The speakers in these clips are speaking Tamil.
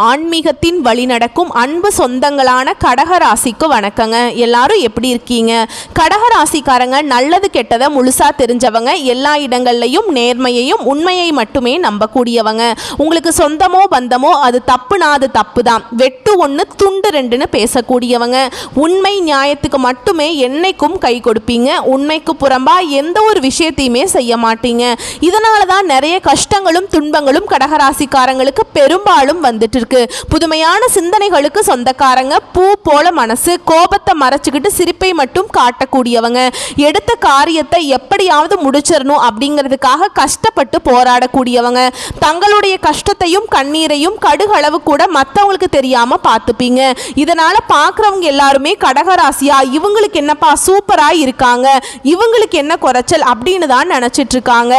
ஆன்மீகத்தின் வழி நடக்கும் அன்பு சொந்தங்களான கடகராசிக்கு வணக்கங்க. எல்லாரும் எப்படி இருக்கீங்க? கடகராசிக்காரங்க நல்லது கெட்டதை முழுசா தெரிஞ்சவங்க, எல்லா இடங்கள்லையும் நேர்மையையும் உண்மையை மட்டுமே நம்பக்கூடியவங்க. உங்களுக்கு சொந்தமோ பந்தமோ அது தப்புனா அது தப்பு தான், வெட்டு ஒன்று துண்டு ரெண்டுன்னு பேசக்கூடியவங்க. உண்மை நியாயத்துக்கு மட்டுமே என்னைக்கும் கை கொடுப்பீங்க. உண்மைக்கு புறம்பா எந்த ஒரு விஷயத்தையுமே செய்ய மாட்டீங்க. இதனால தான் நிறைய கஷ்டங்களும் துன்பங்களும் கடகராசிக்காரங்களுக்கு பெரும்பாலும் வந்துட்டு இருக்கு. புதுமையான சிந்தனைகளுக்கு சொந்தக்காரங்க, பூ போல மனசு, கோபத்தை மறைச்சுக்கிட்டு சிரிப்பை மட்டும் காட்டக்கூடியவங்க. எடுத்த காரியத்தை எப்படியாவது முடிச்சிடணும் அப்படிங்கிறதுக்காக கஷ்டப்பட்டு போராடக்கூடியவங்க. தங்களுடைய கஷ்டத்தையும் கண்ணீரையும் கடுகளவு கூட மற்றவங்களுக்கு தெரியாம பார்த்துப்பீங்க. இதனால பார்க்குறவங்க எல்லாருமே கடகராசியா இவங்களுக்கு என்னப்பா சூப்பரா இருக்காங்க, இவங்களுக்கு என்ன குறைச்சல் அப்படின்னு தான் நினைச்சிட்டு இருக்காங்க.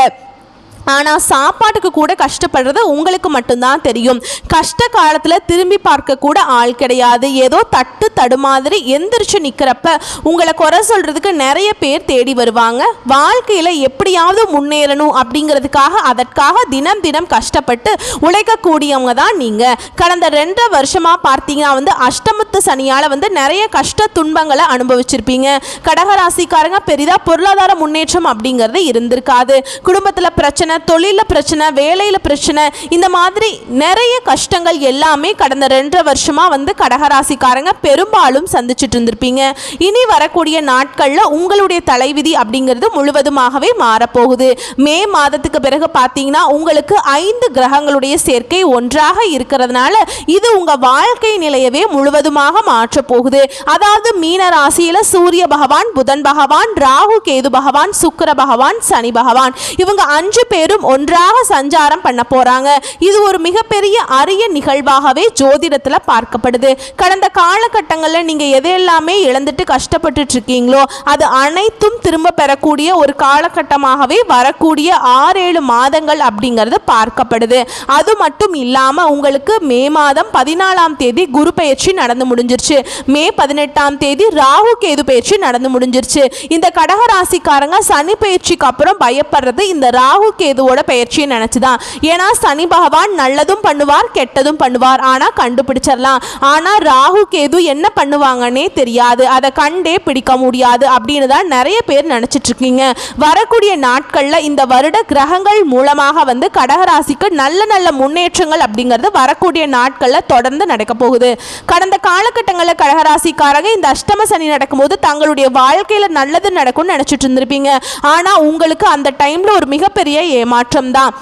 ஆனால் சாப்பாட்டுக்கு கூட கஷ்டப்படுறது உங்களுக்கு மட்டும்தான் தெரியும். கஷ்ட காலத்தில் திரும்பி பார்க்க கூட ஆள் கிடையாது. ஏதோ தட்டு தடு மாதிரி எந்திரிச்சு நிற்கிறப்ப உங்களை குறை சொல்கிறதுக்கு நிறைய பேர் தேடி வருவாங்க. வாழ்க்கையில் எப்படியாவது முன்னேறணும் அப்படிங்கிறதுக்காக அதற்காக தினம் தினம் கஷ்டப்பட்டு உழைக்கக்கூடியவங்க தான் நீங்கள். கடந்த 2 வருஷமாக பார்த்தீங்கன்னா அஷ்டமத்து சனியால் நிறைய கஷ்ட துன்பங்களை அனுபவிச்சிருப்பீங்க. கடகராசிக்காரங்க பெரிதாக பொருளாதார முன்னேற்றம் அப்படிங்கிறது இருந்திருக்காது. குடும்பத்தில் பிரச்சனை, தொழில பிரச்சனை, வேலையில பிரச்சனை, இந்த மாதிரி நிறைய கஷ்டங்கள் எல்லாமே கடந்த 2 வருஷமா கடகராசிக்காரங்க பெரும்பாலும் சந்திச்சுட்டு இருந்திருப்பீங்க. இனி வரக்கூடிய நாட்கள்ல உங்களுடைய தலைவிதி அப்படிங்கிறது முழுவதுமாகவே மாறப்போகுது. மே மாதத்துக்கு பிறகு பார்த்தீங்கன்னா உங்களுக்கு 5 கிரகங்களுடைய சேர்க்கை ஒன்றாக இருக்கிறதுனால இது உங்க வாழ்க்கை நிலையவே முழுவதுமாக மாற்ற போகுது. அதாவது மீன ராசியில சூரிய பகவான், புதன் பகவான், ராகு கேது பகவான், சுக்கிர பகவான், சனி பகவான், இவங்க 5 பேரும் ஒன்றாக சஞ்சாரம் பண்ண போறாங்க. இது ஒரு மிகப்பெரிய அரிய நிகழ்வாகவே ஜோதிடத்தில் பார்க்கப்படுது. கடந்த காலகட்டங்களில் நீங்க எதையெல்லாமே இழந்துட்டு கஷ்டப்பட்டு இருக்கீங்களோ அது அனைத்தும் திரும்ப பெறக்கூடிய ஒரு காலகட்டமாகவே வரக்கூடிய 6-7 மாதங்கள் அப்படிங்கிறது பார்க்கப்படுது. அது மட்டும் இல்லாம உங்களுக்கு மே மாதம் 14ஆம் தேதி குரு பெயர்ச்சி நடந்து முடிஞ்சிருச்சு. மே 18ஆம் தேதி ராகு கேது பெயர்ச்சி நடந்து முடிஞ்சிருச்சு. இந்த கடகராசிக்காரங்க சனி பெயர்ச்சிக்கு அப்புறம் பயப்படுறது இந்த ராகு கேதுவோட பெயர்ச்சியை நினைச்சுதான். ஏன்னா சனி பகவான் நல்லதும் பண்ணுவார், கெட்டதும் பண்ணுவார். ஆனா கண்டுபிடிச்சிடலாம். ஆனா ராகு கேது என்ன பண்ணுவாங்கன்னே தெரியாது, அதை கண்டே பிடிக்க முடியாது அப்படின்னு தான் நிறைய பேர் நினைச்சிட்டு இருக்கீங்க. வரக்கூடிய நாட்கள்ல இந்த வருட கிரகங்கள் மூலமாக கடகராசிக்கு நல்ல நல்ல முன்னேற்றங்கள் அப்படிங்கிறது வரக்கூடிய நாட்கள்ல தொடர்ந்து நடக்க போகுது. கடந்த காலகட்டங்களில் கடகராசிக்காரங்க இந்த அஷ்டம சனி நடக்கும்போது தங்களுடைய வாழ்க்கையில நல்லது நடக்கும்னு நினைச்சிட்டு இருந்திருப்பீங்க. ஆனா உங்களுக்கு அந்த டைம்ல ஒரு மிகப்பெரிய ஏமாற்றம் தான்.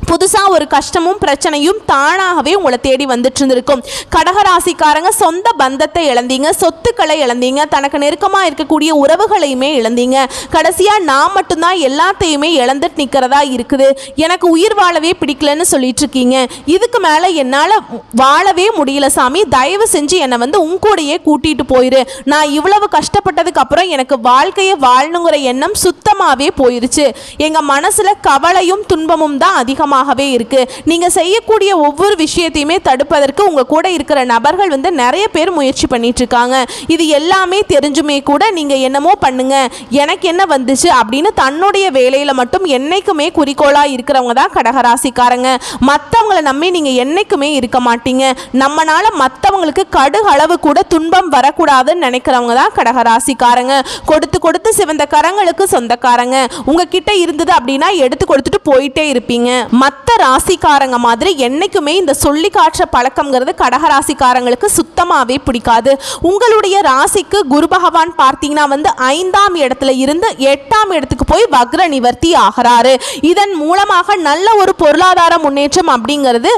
புதுசாக ஒரு கஷ்டமும் பிரச்சனையும் தானாகவே உங்களை தேடி வந்துட்டு இருந்திருக்கும். கடகராசிக்காரங்க சொந்த பந்தத்தை இழந்தீங்க, சொத்துக்களை இழந்தீங்க, தனக்கு நெருக்கமாக இருக்கக்கூடிய உறவுகளையுமே இழந்தீங்க. கடைசியாக நான் மட்டும்தான் எல்லாத்தையுமே இழந்துட்டு நிற்கிறதா இருக்குது, எனக்கு உயிர் வாழவே பிடிக்கலன்னு சொல்லிட்டு இருக்கீங்க. இதுக்கு மேலே என்னால் வாழவே முடியல சாமி, தயவு செஞ்சு என்னை உங்கூடையே கூட்டிகிட்டு போயிரு. நான் இவ்வளவு கஷ்டப்பட்டதுக்கு அப்புறம் எனக்கு வாழ்க்கையை வாழணுங்கிற எண்ணம் சுத்தமாகவே போயிருச்சு. எங்கள் மனசில் கவலையும் துன்பமும் தான் அதிகமாக இருக்கு. நீங்க செய்யக்கூடிய ஒவ்வொரு விஷயத்தையுமே தடுப்பதற்கு உங்க கூட இருக்கிற நபர்கள் நிறைய பேர் முயற்சி பண்ணிட்டு இருக்காங்க. இது எல்லாமே தெரிஞ்சுமே கூட நீங்க என்னமோ பண்ணுங்க, எனக்கு என்ன வந்துச்சு அப்படின்னு தன்னுடைய வேலையில மட்டும் என்னைக்குமே குறிக்கோளா இருக்கிறவங்க தான் கடகராசிக்காரங்க. மற்றவங்களை நம்பி நீங்க என்னைக்குமே இருக்க மாட்டீங்க. நம்மனால மற்றவங்களுக்கு கடுகளவு கூட துன்பம் வரக்கூடாதுன்னு நினைக்கிறவங்க தான் கடகராசிக்காரங்க. கொடுத்து கொடுத்து சிவந்த கரங்களுக்கு சொந்தக்காரங்க. உங்ககிட்ட இருந்தது அப்படின்னா எடுத்து கொடுத்துட்டு போயிட்டே இருப்பீங்க. மற்ற ராசிக்காரங்க மாதிரி என்னைக்குமே இந்த சொல்லி காட்டுற பழக்கம்ங்கிறது கடகராசிக்காரங்களுக்கு சுத்தமாகவே பிடிக்காது. உங்களுடைய ராசிக்கு குரு பகவான் பார்த்தீங்கன்னா 5ஆம் இடத்துல இருந்து 8ஆம் இடத்துக்கு போய் வக்ர நிவர்த்தி ஆகிறாரு. இதன் மூலமாக நல்ல ஒரு பொருளாதார முன்னேற்றம் அப்படிங்கிறது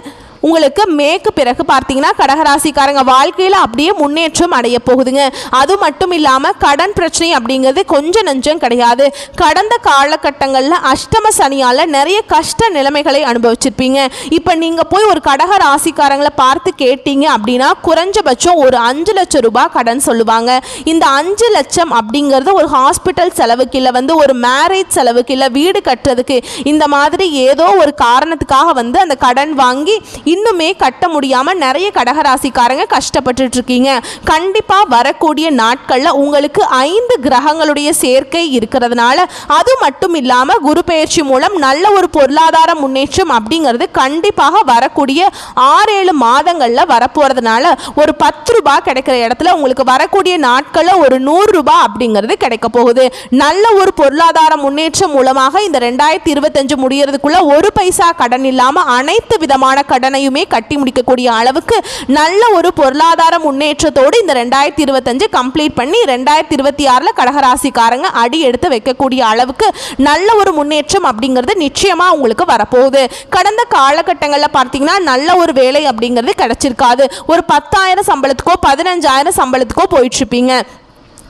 உங்களுக்கு மேற்கு பிறகு பார்த்தீங்கன்னா கடகராசிக்காரங்க வாழ்க்கையில் அப்படியே முன்னேற்றம் அடைய போகுதுங்க. அது மட்டும் இல்லாமல் கடன் பிரச்சனை அப்படிங்கிறது கொஞ்சம் நஞ்சம் கிடையாது. கடந்த காலகட்டங்களில் அஷ்டம சனியால் நிறைய கஷ்ட நிலைமைகளை அனுபவிச்சிருப்பீங்க. இப்போ நீங்கள் போய் ஒரு கடகராசிக்காரங்களை பார்த்து கேட்டீங்க அப்படின்னா குறைஞ்சபட்சம் ஒரு 5 லட்சம் ரூபாய் கடன் சொல்லுவாங்க. இந்த 5 லட்சம் அப்படிங்கிறது ஒரு ஹாஸ்பிட்டல் செலவுக்கு இல்லை, ஒரு மேரேஜ் செலவுக்கு இல்லை, வீடு கட்டுறதுக்கு, இந்த மாதிரி ஏதோ ஒரு காரணத்துக்காக அந்த கடன் வாங்கி இன்னுமே கட்ட முடியாமல் நிறைய கடகராசிக்காரங்க கஷ்டப்பட்டுட்டு இருக்கீங்க. கண்டிப்பாக வரக்கூடிய நாட்களில் உங்களுக்கு 5 கிரகங்களுடைய சேர்க்கை இருக்கிறதுனால, அது மட்டும் இல்லாமல் குரு பெயர்ச்சி மூலம் நல்ல ஒரு பொருளாதார முன்னேற்றம் அப்படிங்கிறது கண்டிப்பாக வரக்கூடிய 6-7 மாதங்களில் வரப்போகிறதுனால ஒரு 10 ரூபாய் கிடைக்கிற இடத்துல உங்களுக்கு வரக்கூடிய நாட்களில் ஒரு 100 ரூபாய் அப்படிங்கிறது கிடைக்க போகுது. நல்ல ஒரு பொருளாதார முன்னேற்றம் மூலமாக இந்த 2025 முடியறதுக்குள்ள ஒரு பைசா கடன் இல்லாமல் அனைத்து விதமான கடனையுமே கட்டி முடிக்கக்கூடிய அளவுக்கு நல்ல ஒரு பொருளாதார முன்னேற்றத்தோடு இந்த 2025 கம்ப்ளீட் பண்ணி 2026 கடகராசிக்காரங்க அடி எடுத்து வைக்கக்கூடிய அளவுக்கு நல்ல ஒரு முன்னேற்றம் அப்படிங்கிறது நிச்சயமா உங்களுக்கு வரப்போகுது. கடந்த காலகட்டங்களில் பார்த்தீங்கன்னா நல்ல ஒரு வேலை அப்படிங்கிறது கிடைச்சிருக்காது. ஒரு 10,000 சம்பளத்துக்கோ 15,000 சம்பளத்துக்கோ போயிட்டு இருப்பீங்க.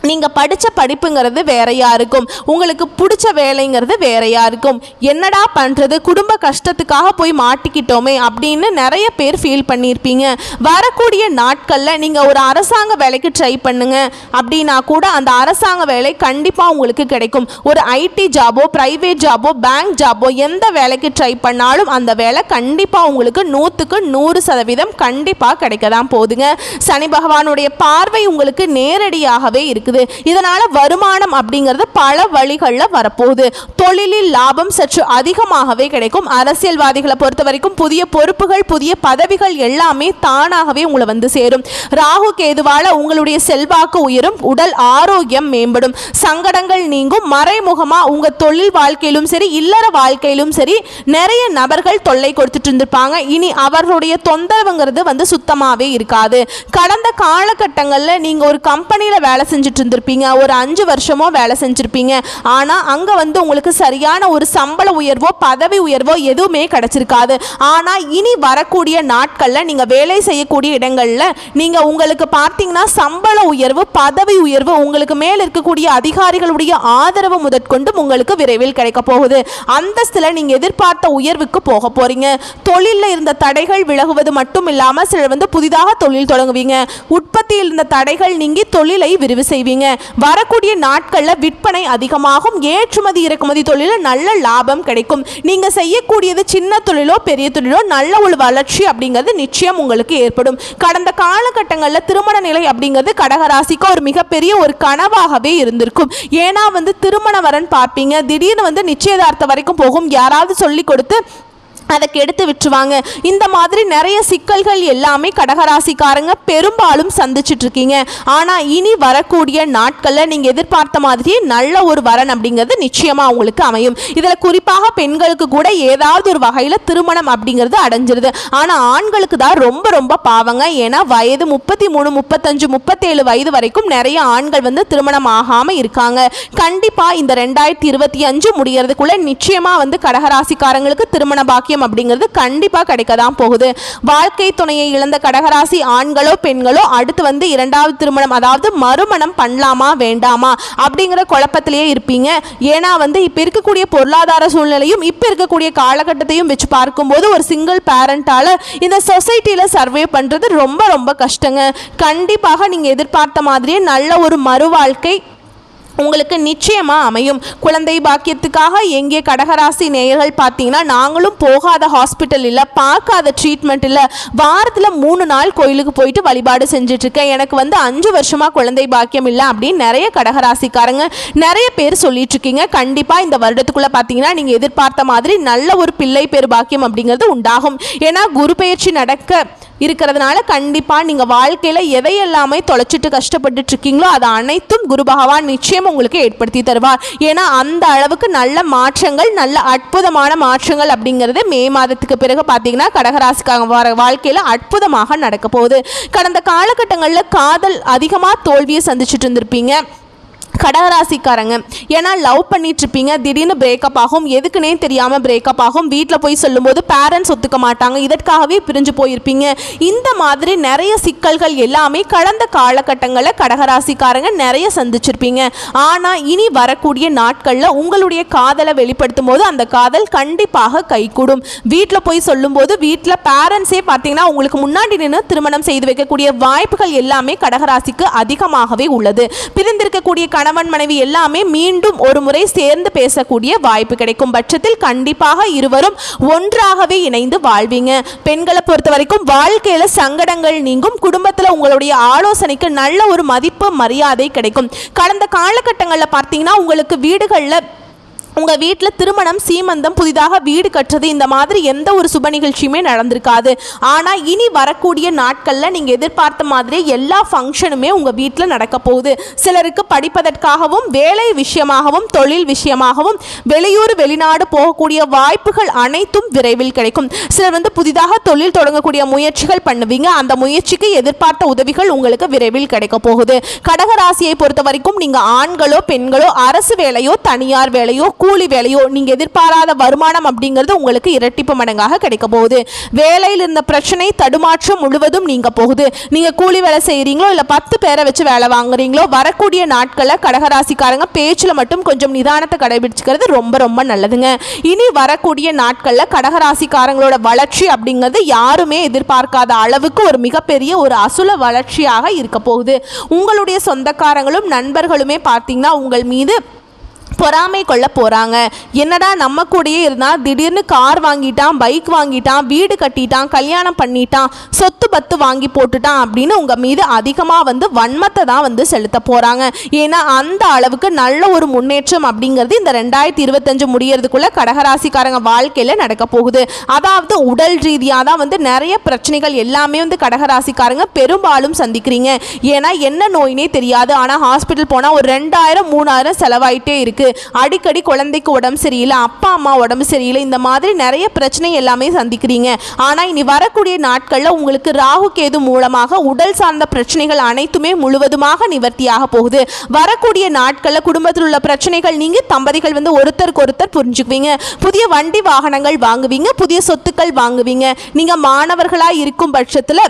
நீங்கள் படித்த படிப்புங்கிறது வேறையா இருக்கும், உங்களுக்கு பிடிச்ச வேலைங்கிறது வேறையா இருக்கும். என்னடா பண்ணுறது, குடும்ப கஷ்டத்துக்காக போய் மாட்டிக்கிட்டோமே அப்படின்னு நிறைய பேர் ஃபீல் பண்ணியிருப்பீங்க. வரக்கூடிய நாட்களில் நீங்கள் ஒரு அரசாங்க வேலைக்கு ட்ரை பண்ணுங்க அப்படின்னா கூட அந்த அரசாங்க வேலை கண்டிப்பாக உங்களுக்கு கிடைக்கும். ஒரு ஐடி ஜாபோ, ப்ரைவேட் ஜாபோ, பேங்க் ஜாபோ, எந்த வேலைக்கு ட்ரை பண்ணாலும் அந்த வேலை கண்டிப்பாக உங்களுக்கு 100க்கு 100% கண்டிப்பாக கிடைக்க தான் போகுதுங்க. சனி பகவானுடைய பார்வை உங்களுக்கு நேரடியாகவே இருக்குது. இதனால வருமானம் அப்படிங்கிறது பல வழிகளில் வரப்போகுது. தொழிலில் லாபம் சற்று அதிகமாகவே கிடைக்கும். அரசியல்வாதிகளை பொறுத்த வரைக்கும் புதிய பொறுப்புகள், புதிய பதவிகள் எல்லாமே தானாகவே உங்களை வந்து சேரும். ராகு கேதுவால உங்களுடைய செல்வாக்கு உயரும், உடல் ஆரோக்கியம் மேம்படும், சங்கடங்கள் நீங்கும். மறைமுகமா உங்க தொழில் வாழ்க்கையிலும் சரி, இல்லற வாழ்க்கையிலும் சரி நிறைய நபர்கள் தொல்லை கொடுத்துட்டு இருந்திருப்பாங்க. இனி அவர்களுடைய தொந்தரவுங்கிறது வந்து சுத்தமாவே இருக்காது. கடந்த காலகட்டங்களில் நீங்க ஒரு கம்பெனியில வேலை செஞ்சுட்டு இருந்திருப்பீங்க, ஒரு 5 வருஷமோ வேலை செஞ்சிருப்பீங்க. ஆனா அங்க வந்து உங்களுக்கு சரியான ஒரு சம்பள உயர்வோ பதவி உயர்வோ எதுவுமே கிடைச்சிருக்காது. ஆனா இனி வரக்கூடிய நாட்கள்ல நீங்க வேலை செய்யக்கூடிய இடங்கள்ல நீங்க உங்களுக்கு பார்த்தீங்கன்னா சம்பள உயர்வு, பதவி உயர்வு, உங்களுக்கு மேல் இருக்கக்கூடிய அதிகாரிகளுடைய ஆதரவு முதற்கொண்டு உங்களுக்கு விரைவில் கிடைக்க போகுது. அந்தஸ்துல நீங்க எதிர்பார்த்த உயர்வுக்கு போக போறீங்க. தொழிலில் இருந்த தடைகள் விலகுவது மட்டும் இல்லாம சிலர் வந்து புதிதாக தொழில் தொடங்குவீங்க. உற்பத்தியில் இருந்த தடைகள் நீங்கி தொழிலை விரிவு செய்வீங்க. வரக்கூடிய நாட்களில் விற்பனை அதிகமாகும். ஏற்றுமதி இறக்குமதி தொழிலில் நல்ல லாபம் கிடைக்கும். நீங்க செய்யக்கூடியது சின்ன தொழிலோ பெரிய தொழிலோ நல்ல ஒரு வளர்ச்சி அப்படிங்கிறது நிச்சயம் உங்களுக்கு ஏற்படும். கடந்த காலகட்டங்களில் திருமண நிலை அப்படிங்கிறது கடகராசிக்கு ஒரு மிகப்பெரிய ஒரு கனவாகவே இருந்திருக்கும். ஏன்னா வந்து திருமண வரன் பார்ப்பீங்க, திடீர்னு வந்து நிச்சயதார்த்தம் வரைக்கும் போகும், யாராவது சொல்லி கொடுத்து அதை கெடுத்து விட்டுருவாங்க. இந்த மாதிரி நிறைய சிக்கல்கள் எல்லாமே கடகராசிக்காரங்க பெரும்பாலும் சந்திச்சுட்டு இருக்கீங்க. ஆனால் இனி வரக்கூடிய நாட்களில் நீங்கள் எதிர்பார்த்த மாதிரி நல்ல ஒரு வரன் அப்படிங்கிறது நிச்சயமாக உங்களுக்கு அமையும். இதில் குறிப்பாக பெண்களுக்கு கூட ஏதாவது ஒரு வகையில் திருமணம் அப்படிங்கிறது அடைஞ்சிருது. ஆனால் ஆண்களுக்கு தான் ரொம்ப ரொம்ப பாவங்க. ஏன்னா வயது 33, 35, 37 வயது வரைக்கும் நிறைய ஆண்கள் வந்து திருமணம் ஆகாமல் இருக்காங்க. கண்டிப்பாக இந்த 2025 முடியறதுக்குள்ள நிச்சயமாக வந்து கடகராசிக்காரங்களுக்கு திருமண பாக்கியம் அப்படிங்கிறது கண்டிப்பா கிடைக்க தான் போகுது. வாழ்க்கை துணையை இழந்த கடகராசி ஆண்களோ பெண்களோ அடுத்து வந்து 2வது திருமணம், அதாவது மறுமணம் பண்ணலாமா வேண்டாமா அப்படிங்கிற குழப்பத்திலேயே இருப்பீங்க. ஏன்னா வந்து இப்ப இருக்கக்கூடிய பொருளாதார சூழ்நிலையும் இப்ப இருக்கக்கூடிய காலகட்டத்தையும் வச்சு பார்க்கும்போது ஒரு சிங்கிள் பேரண்டால இந்த சொசைட்டில சர்வே பண்றது ரொம்ப ரொம்ப கஷ்டங்க. கண்டிப்பாக நீங்க எதிர்பார்த்த மாதிரியே நல்ல ஒரு மறு வாழ்க்கை உங்களுக்கு நிச்சயமாக அமையும். குழந்தை பாக்கியத்துக்காக எங்கே கடகராசி நேயர்கள் பார்த்தீங்கன்னா நாங்களும் போகாத ஹாஸ்பிட்டல் இல்லை, பார்க்காத ட்ரீட்மெண்ட் இல்லை, வாரத்தில் 3 நாள் கோயிலுக்கு போயிட்டு வழிபாடு செஞ்சிட்ருக்கேன், எனக்கு வந்து 5 வருஷமாக குழந்தை பாக்கியம் இல்லை அப்படின்னு நிறைய கடகராசிக்காரங்க நிறைய பேர் சொல்லிட்டு இருக்கீங்க. கண்டிப்பாக இந்த வருடத்துக்குள்ளே பார்த்தீங்கன்னா நீங்கள் எதிர்பார்த்த மாதிரி நல்ல ஒரு பிள்ளை பேர் பாக்கியம் அப்படிங்கிறது உண்டாகும். ஏன்னா குரு பெயர்ச்சி நடக்க இருக்கிறதுனால கண்டிப்பாக நீங்கள் வாழ்க்கையில் எதையெல்லாமே தொலைச்சிட்டு கஷ்டப்பட்டுட்டு இருக்கீங்களோ அதை அனைத்தும் குரு பகவான் நிச்சயம் உங்களுக்கு ஏற்படுத்தி தருவார். ஏன்னா அந்த அளவுக்கு நல்ல மாற்றங்கள், நல்ல அற்புதமான மாற்றங்கள் அப்படிங்கிறது மே மாதத்துக்கு பிறகு பார்த்தீங்கன்னா கடகராசிக்காக வாழ்க்கையில் அற்புதமாக நடக்க போகுது. கடந்த காலகட்டங்களில் காதல் அதிகமாக தோல்வியை சந்திச்சுட்டு இருந்திருப்பீங்க கடகராசிக்காரங்க. ஏன்னா லவ் பண்ணிட்டு இருப்பீங்க, திடீர்னு பிரேக்கப் ஆகும், எதுக்குன்னே தெரியாமல் பிரேக்கப் ஆகும். வீட்டில் போய் சொல்லும்போது பேரண்ட்ஸ் ஒத்துக்க மாட்டாங்க, இதற்காகவே பிரிஞ்சு போயிருப்பீங்க. இந்த மாதிரி நிறைய சிக்கல்கள் எல்லாமே கடந்த காலகட்டங்களில் கடகராசிக்காரங்க நிறைய சந்திச்சிருப்பீங்க. ஆனால் இனி வரக்கூடிய நாட்களில் உங்களுடைய காதலை வெளிப்படுத்தும் போது அந்த காதல் கண்டிப்பாக கைகூடும். வீட்டில் போய் சொல்லும்போது வீட்டில் பேரண்ட்ஸே பார்த்தீங்கன்னா உங்களுக்கு முன்னாடி நின்று திருமணம் செய்து வைக்கக்கூடிய வாய்ப்புகள் எல்லாமே கடகராசிக்கு அதிகமாகவே உள்ளது. பிரிந்திருக்கக்கூடிய கணவன் மனைவி எல்லாமே மீண்டும் ஒரு முறை சேர்ந்து பேசக்கூடிய வாய்ப்பு கிடைக்கும் பட்சத்தில் கண்டிப்பாக இருவரும் ஒன்றாகவே இணைந்து வாழ்வீங்க. பெண்களை பொறுத்த வரைக்கும் வாழ்க்கையில சங்கடங்கள் நீங்கும். குடும்பத்தில் உங்களுடைய ஆலோசனைக்கு நல்ல ஒரு மதிப்பு மரியாதை கிடைக்கும். கடந்த காலகட்டங்களில் பார்த்தீங்கன்னா உங்களுக்கு வீடுகளில் உங்கள் வீட்டில் திருமணம், சீமந்தம், புதிதாக வீடு கட்டுறது, இந்த மாதிரி எந்த ஒரு சுப நிகழ்ச்சியுமே நடந்திருக்காது. ஆனால் இனி வரக்கூடிய நாட்களில் நீங்கள் எதிர்பார்த்த மாதிரி எல்லா ஃபங்க்ஷனுமே உங்கள் வீட்டில் நடக்க போகுது. சிலருக்கு படிப்பதற்காகவும், வேலை விஷயமாகவும், தொழில் விஷயமாகவும் வெளியூர் வெளிநாடு போகக்கூடிய வாய்ப்புகள் அனைத்தும் விரைவில் கிடைக்கும். சிலர் புதிதாக தொழில் தொடங்கக்கூடிய முயற்சிகள் பண்ணுவீங்க. அந்த முயற்சிக்கு எதிர்பார்த்த உதவிகள் உங்களுக்கு விரைவில் கிடைக்க போகுது. கடகராசியை பொறுத்த வரைக்கும் நீங்கள் ஆண்களோ பெண்களோ அரசு வேலையோ தனியார் வேலையோ கூலி வேலையோ நீங்க எதிர்பாராத வருமானம் அப்படிங்கிறது உங்களுக்கு இரட்டிப்பு மடங்காக கிடைக்க போகுது. வேலையில் இருந்த பிரச்சனை தடுமாற்றம் முழுவதும் நீங்க போகுது. நீங்க கூலி வேலை செய்யறீங்களோ இல்ல 10 பேரை வச்சு வேலை வாங்குறீங்களோ வரக்கூடிய நாட்களில் கடகராசிக்காரங்க பேச்சுல மட்டும் கொஞ்சம் நிதானத்தை கடைபிடிச்சுக்கிறது ரொம்ப ரொம்ப நல்லதுங்க. இனி வரக்கூடிய நாட்களில் கடகராசிக்காரங்களோட வளர்ச்சி அப்படிங்கிறது யாருமே எதிர்பார்க்காத அளவுக்கு ஒரு மிகப்பெரிய ஒரு அசுல வளர்ச்சியாக இருக்க போகுது. உங்களுடைய சொந்தக்காரங்களும் நண்பர்களுமே பார்த்தீங்கன்னா உங்கள் மீது பொறாமை கொள்ள போகிறாங்க. என்னடா நம்ம கூடயே இருந்தால் திடீர்னு கார் வாங்கிட்டான், பைக் வாங்கிட்டான், வீடு கட்டிட்டான், கல்யாணம் பண்ணிட்டான், சொத்து பத்து வாங்கி போட்டுட்டான் அப்படின்னு உங்கள் மீது அதிகமாக வன்மத்தை தான் செலுத்த போகிறாங்க. ஏன்னா அந்த அளவுக்கு நல்ல ஒரு முன்னேற்றம் அப்படிங்கிறது இந்த 2025 முடியறதுக்குள்ள கடகராசிக்காரங்க வாழ்க்கையில் நடக்க போகுது. அதாவது உடல் ரீதியாக தான் நிறைய பிரச்சனைகள் எல்லாமே கடகராசிக்காரங்க பெரும்பாலும் சந்திக்கிறீங்க. ஏன்னா என்ன நோயினே தெரியாது. ஆனால் ஹாஸ்பிட்டல் போனால் ஒரு 2000-3000 செலவாயிட்டே இருக்கு. அடிக்கடி குழந்தைக்கு உடம்பு சரியில்லை, அப்பா அம்மா உடம்பு சரியில்லை, இந்த மாதிரி நிறைய பிரச்சனை எல்லாமே சந்திக்கிறீங்க. ஆனா இனி வரக்கூடிய நாட்கள்ல உங்களுக்கு ராகு கேது மூலமாக உடல் சார்ந்த பிரச்சனைகள் அனைத்துமே முழுவதுமாக நிவர்த்தியாக போகுது. வரக்கூடிய நாட்கள்ல குடும்பத்தில் உள்ள பிரச்சனைகள் நீங்க தம்பதிகள் ஒருத்தருக்கு ஒருத்தர் புரிஞ்சுக்குவீங்க. புதிய வண்டி வாகனங்கள் வாங்குவீங்க, புதிய சொத்துக்கள் வாங்குவீங்க. நீங்க மாணவர்களா இருக்கும் பட்சத்துல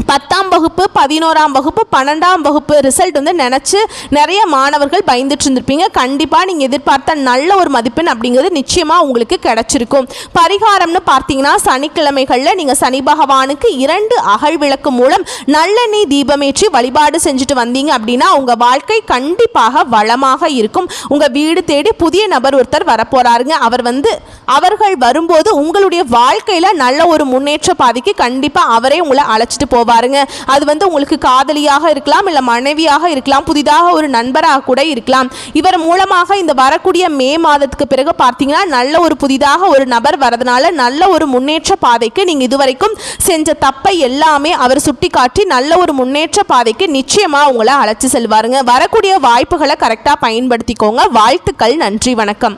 10ஆம் வகுப்பு, 11ஆம் வகுப்பு, 12ஆம் வகுப்பு ரிசல்ட் நினச்சி நிறைய மாணவர்கள் பயந்துட்டு இருந்திருப்பீங்க. கண்டிப்பாக நீங்கள் எதிர்பார்த்த நல்ல ஒரு மதிப்பெண் அப்படிங்கிறது நிச்சயமாக உங்களுக்கு கிடைச்சிருக்கும். பரிகாரம்னு பார்த்தீங்கன்னா சனிக்கிழமைகளில் நீங்கள் சனி பகவானுக்கு 2 அகல் விளக்கு மூலம் நல்லெண்ணெய் தீபமேற்றி வழிபாடு செஞ்சுட்டு வந்தீங்க அப்படின்னா உங்கள் வாழ்க்கை கண்டிப்பாக வளமாக இருக்கும். உங்கள் வீடு தேடி புதிய நபர் ஒருத்தர் வரப்போறாருங்க. அவர்கள் வரும்போது உங்களுடைய வாழ்க்கையில் நல்ல ஒரு முன்னேற்ற பாதைக்கு கண்டிப்பாக அவரே உங்களை அழைச்சிட்டு போவாருங்க. அது உங்களுக்கு காதலியாக இருக்கலாம், இல்ல மனைவியாக இருக்கலாம், புதிதாக ஒரு நண்பராக கூட இருக்கலாம். இவர் மூலமாக இந்த வரக்கூடிய மே மாதத்துக்கு பிறகு பார்த்தீங்கன்னா நல்ல ஒரு புதிதாக ஒரு நபர் வரதுனால நல்ல ஒரு முன்னேற்ற பாதைக்கு நீங்க இதுவரைக்கும் செஞ்ச தப்பை எல்லாமே அவர் சுட்டிக்காட்டி நல்ல ஒரு முன்னேற்ற பாதைக்கு நிச்சயமா உங்களை அழைச்சி செல்வாருங்க. வரக்கூடிய வாய்ப்புகளை கரெக்டா பயன்படுத்திக்கோங்க. வாழ்த்துக்கள். நன்றி, வணக்கம்.